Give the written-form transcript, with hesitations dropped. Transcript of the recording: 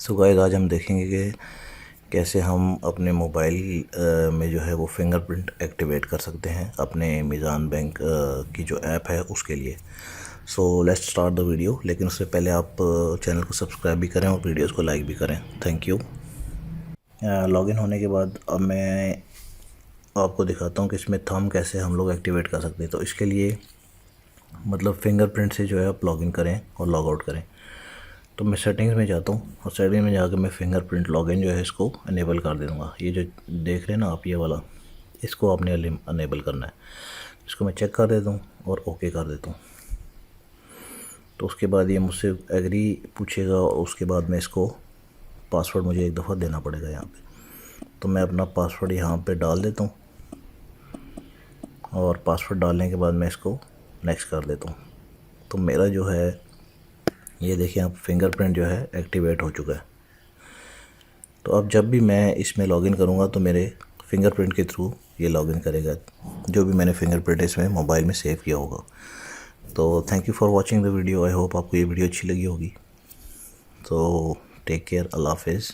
So guys, आज हम देखेंगे कि कैसे हम अपने मोबाइल में जो है वो फिंगरप्रिंट एक्टिवेट कर सकते हैं अपने मीज़ान बैंक की जो ऐप है उसके लिए। So let's start the video. लेकिन उससे पहले आप चैनल को सब्सक्राइब भी करें और वीडियोस को लाइक भी करें। Thank you. लॉगिन होने के बाद अब मैं आपको दिखाता हूँ कि इसमें थंब कैसे हम लोग एक्टिवेट कर सकते हैं। तो इसके लिए मतलब फिंगरप्रिंट से जो है आप लॉगिन करें और लॉग आउट करें। तो मैं सेटिंग्स में जाता हूँ और सेटिंग में जाकर मैं फिंगरप्रिंट लॉगिन जो है इसको अनेबल कर दे दूँगा। ये जो देख रहे हैं ना आप, ये वाला, इसको आपने अनेबल करना है। इसको मैं चेक कर देता हूँ और ओके कर देता हूँ। तो उसके बाद ये मुझसे एग्री पूछेगा और उसके बाद मैं इसको पासवर्ड मुझे एक दफ़ा देना पड़ेगा यहाँ पे। तो मैं अपना पासवर्ड यहाँ पे डाल देता हूँ और पासवर्ड डालने के बाद मैं इसको नेक्स्ट कर देता हूँ। तो मेरा जो है ये देखिए आप, फिंगरप्रिंट जो है एक्टिवेट हो चुका है। तो अब जब भी मैं इसमें लॉगिन करूँगा तो मेरे फिंगरप्रिंट के थ्रू ये लॉगिन करेगा, जो भी मैंने फिंगरप्रिंट इसमें मोबाइल में सेव किया होगा। तो thank you for watching the video. I hope आपको ये वीडियो अच्छी लगी होगी। तो टेक केयर, अल्लाह हाफिज़।